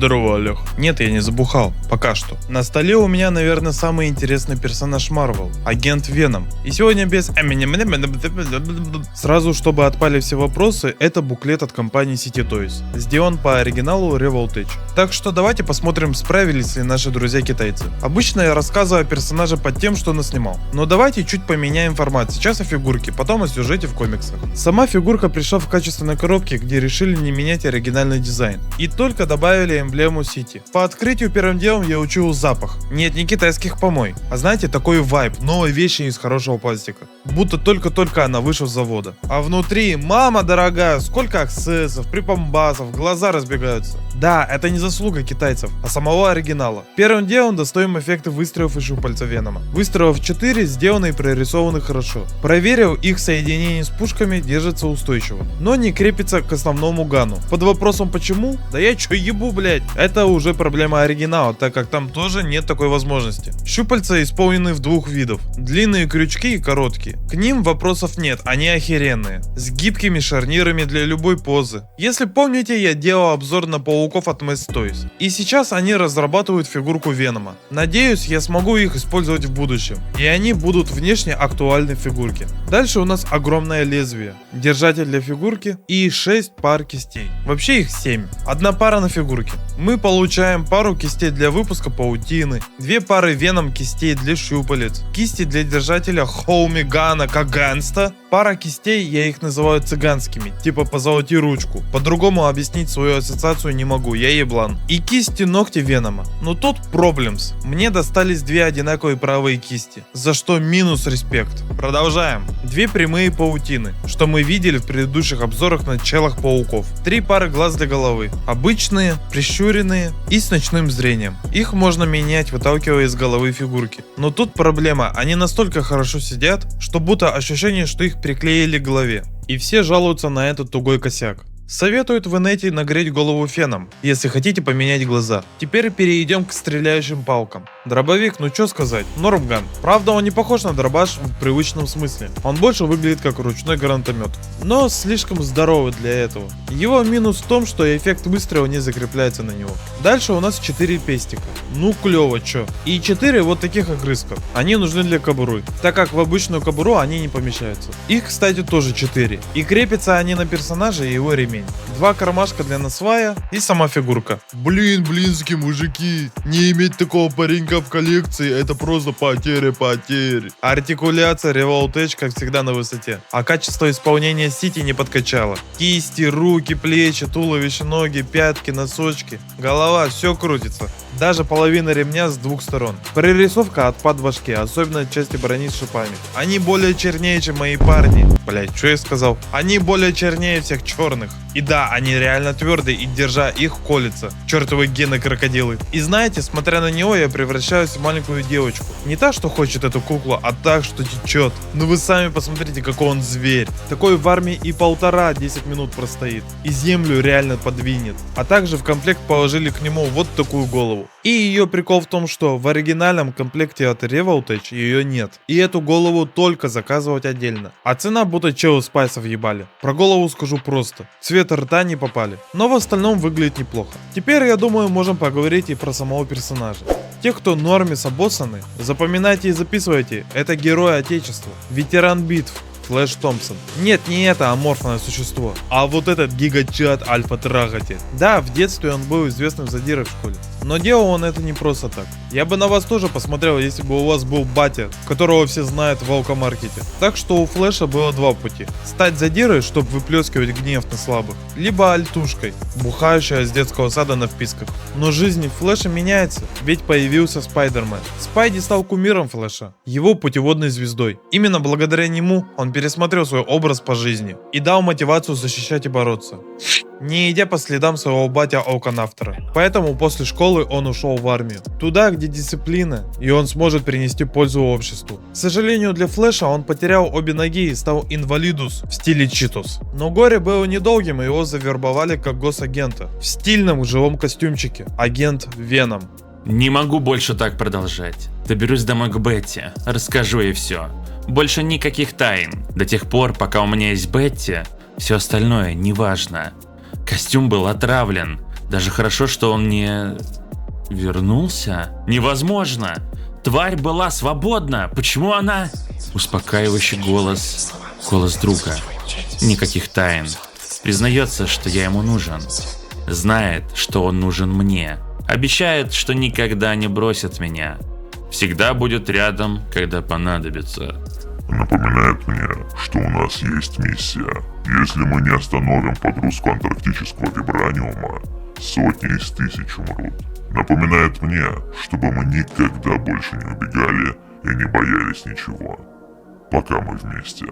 Здорово, Олег. Нет, я не забухал. Пока что. На столе у меня, наверное, самый интересный персонаж Марвел. Агент Веном. И сегодня без... Сразу, чтобы отпали все вопросы, это буклет от компании City Toys. Сделан по оригиналу Revoltage. Так что давайте посмотрим, справились ли наши друзья-китайцы. Обычно я рассказываю о персонаже под тем, что наснимал. Но давайте чуть поменяем формат. Сейчас о фигурке, потом о сюжете в комиксах. Сама фигурка пришла в качественной коробке, где решили не менять оригинальный дизайн. И только добавили эмблему City. По открытию первым делом я учуял запах. Нет, не китайских помой. А знаете, такой вайб, новые вещи из хорошего пластика. Будто только-только она вышла с завода. А внутри, мама дорогая, сколько аксессов, припомбасов, глаза разбегаются. Да, это не заслуга китайцев, а самого оригинала. Первым делом достаем эффекты выстрелов и щупальца Венома. Выстрелов 4 сделаны и прорисованы хорошо. Проверил, их соединение с пушками держится устойчиво, но не крепится к основному гану. Под вопросом почему? Да я чё ебу, блять? Это уже проблема оригинала, так как там тоже нет такой возможности. Щупальца исполнены в двух видов. Длинные крючки и короткие. К ним вопросов нет, они охеренные. С гибкими шарнирами для любой позы. Если помните, я делал обзор на пауков от Mass Toys. И сейчас они разрабатывают фигурку Венома. Надеюсь, я смогу их использовать в будущем. И они будут внешне актуальны в фигурке. Дальше у нас огромное лезвие, держатель для фигурки и 6 пар кистей. Вообще их 7. Одна пара на фигурке. Мы получаем пару кистей для выпуска паутины, 2 пары Веном кистей для щупалец, кисти для держателя Хоумигана Каганста. Пара кистей, я их называю цыганскими, типа позолоти ручку. По-другому объяснить свою ассоциацию не могу, я еблан. И кисти ногти Венома. Но тут проблемс. Мне достались 2 одинаковые правые кисти, за что минус респект. Продолжаем. 2 прямые паутины, что мы видели в предыдущих обзорах на челах пауков. 3 пары глаз для головы. Обычные, прищуренные и с ночным зрением. Их можно менять, выталкивая из головы фигурки. Но тут проблема, они настолько хорошо сидят, что будто ощущение, что их приклеили к голове. И все жалуются на этот тугой косяк. Советуют в инете нагреть голову феном, если хотите поменять глаза. Теперь перейдем к стреляющим палкам. Дробовик, ну чё сказать, нормган. Правда, он не похож на дробаш в привычном смысле. Он больше выглядит как ручной гранатомет. Но слишком здоровый для этого. Его минус в том, что эффект выстрела не закрепляется на него. Дальше у нас 4 пестика. Ну клево, чё. И 4 вот таких огрызков. Они нужны для кобуры, так как в обычную кобуру они не помещаются. Их, кстати, тоже 4. И крепятся они на персонажа и его ремень. 2 кармашка для насвая и сама фигурка. Блинские мужики, не иметь такого паренька в коллекции, это просто потеря. Артикуляция Revoltage, как всегда, на высоте. А качество исполнения City не подкачало. Кисти, руки, плечи, туловище, ноги, пятки, носочки, голова, все крутится. Даже половина ремня с 2 сторон. Прорисовка отпад башки, особенно части брони с шипами. Они более чернее, чем мои парни. Блять, что я сказал? Они более чернее всех черных. И да, они реально твердые, и держа их колется. Чертовы гены крокодилы. И знаете, смотря на него, я превращаюсь в маленькую девочку. Не та, что хочет эту куклу, а та, что течет. Ну вы сами посмотрите, какой он зверь. Такой в армии и 1,5-10 минут простоит. И землю реально подвинет. А также в комплект положили к нему вот такую голову. И ее прикол в том, что в оригинальном комплекте от Revoltage ее нет. И эту голову только заказывать отдельно. А цена будто челы спайсов ебали. Про голову скажу просто. Цвет рта не попали. Но в остальном выглядит неплохо. Теперь, я думаю, можем поговорить и про самого персонажа. Те, кто нормис обоссаны, запоминайте и записывайте. Это герой отечества. Ветеран битв. Флэш Томпсон. Нет, не это аморфное существо, а вот этот гигачат альфа-трагатель. Да, в детстве он был известным задирой в школе. Но делал он это не просто так. Я бы на вас тоже посмотрел, если бы у вас был батя, которого все знают в алкомаркете. Так что у Флэша было 2 пути. Стать задирой, чтобы выплескивать гнев на слабых. Либо альтушкой, бухающая с детского сада на вписках. Но жизнь Флэша меняется, ведь появился Спайдермен. Спайди стал кумиром Флэша, его путеводной звездой. Именно благодаря нему он пересмотрел свой образ по жизни и дал мотивацию защищать и бороться, не идя по следам своего батя-алконафтера. Поэтому после школы он ушел в армию. Туда, где дисциплина, и он сможет принести пользу обществу. К сожалению для Флэша, он потерял обе ноги и стал инвалидус в стиле Читос. Но горе было недолгим, и его завербовали как госагента в стильном живом костюмчике. Агент Веном. Не могу больше так продолжать. Доберусь домой к Бетти, расскажу ей все. Больше никаких тайн. До тех пор, пока у меня есть Бетти, все остальное неважно. Костюм был отравлен. Даже хорошо, что он не вернулся. Невозможно! Тварь была свободна. Почему она... Успокаивающий голос. Голос друга. Никаких тайн. Признается, что я ему нужен. Знает, что он нужен мне. Обещает, что никогда не бросит меня. Всегда будет рядом, когда понадобится. Напоминает мне, что у нас есть миссия. Если мы не остановим погрузку антарктического вибраниума, сотни из тысяч умрут. Напоминает мне, чтобы мы никогда больше не убегали и не боялись ничего. Пока мы вместе.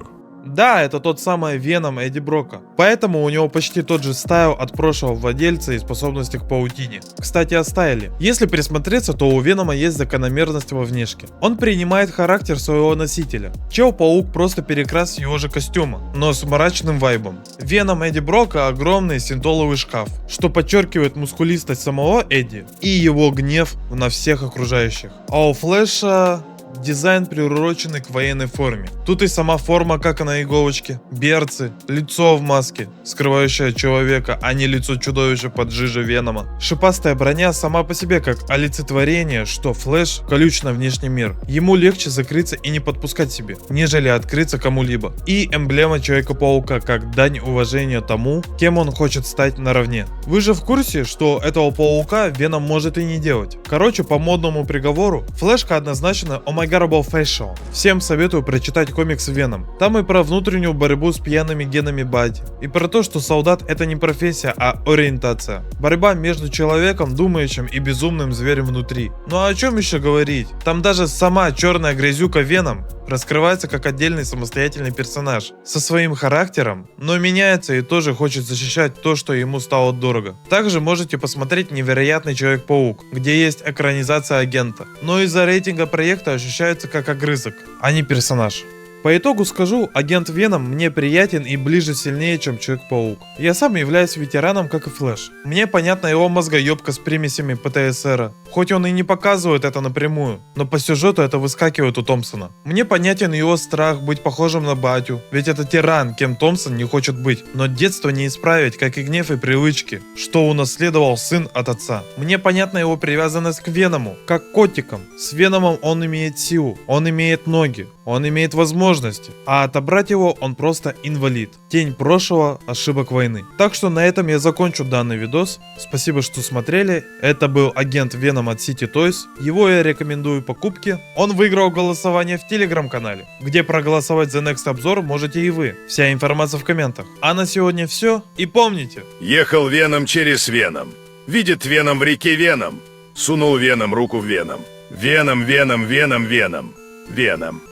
Да, это тот самый Веном Эдди Брока. Поэтому у него почти тот же стайл от прошлого владельца и способности к паутине. Кстати, о стайле. Если присмотреться, то у Венома есть закономерность во внешке. Он принимает характер своего носителя. Чел-паук просто перекрас его же костюма, но с мрачным вайбом. Веном Эдди Брока огромный синтоловый шкаф, что подчеркивает мускулистость самого Эдди и его гнев на всех окружающих. А у Флэша... дизайн приуроченный к военной форме. Тут и сама форма, как и на иголочке, берцы, лицо в маске, скрывающее человека, а не лицо чудовища под жижей Венома. Шипастая броня сама по себе как олицетворение, что Флэш колюч на внешний мир. Ему легче закрыться и не подпускать себе, нежели открыться кому-либо. И эмблема Человека-паука как дань уважения тому, кем он хочет стать наравне. Вы же в курсе, что этого паука Веном может и не делать. Короче, по модному приговору, Флэшка однозначно Omega Facial. Всем советую прочитать комикс Веном. Там и про внутреннюю борьбу с пьяными генами Бадди. И про то, что солдат это не профессия, а ориентация. Борьба между человеком, думающим и безумным зверем внутри. Ну а о чем еще говорить? Там даже сама черная грязюка Веном раскрывается как отдельный самостоятельный персонаж со своим характером, но меняется и тоже хочет защищать то, что ему стало дорого. Также можете посмотреть «Невероятный Человек-паук», где есть экранизация агента, но из-за рейтинга проекта ощущается как огрызок, а не персонаж. По итогу скажу, агент Веном мне приятен и ближе сильнее, чем Человек-паук. Я сам являюсь ветераном, как и Флэш. Мне понятна его мозгоебка с примесями ПТСР, хоть он и не показывает это напрямую, но по сюжету это выскакивает у Томпсона. Мне понятен его страх быть похожим на батю, ведь это тиран, кем Томпсон не хочет быть, но детство не исправить, как и гнев и привычки, что унаследовал сын от отца. Мне понятна его привязанность к Веному, как к котикам. С Веномом он имеет силу, он имеет ноги, он имеет возможности, а отобрать его он просто инвалид. Тень прошлого, ошибок войны. Так что на этом я закончу данный видос. Спасибо, что смотрели. Это был агент Веном от City Toys. Его я рекомендую покупке. Он выиграл голосование в телеграм-канале, где проголосовать за Next обзор можете и вы. Вся информация в комментах. А на сегодня все. И помните. Ехал Веном через Веном. Видит Веном в реке Веном. Сунул Веном руку в Веном. Веном, Веном, Веном, Веном. Веном.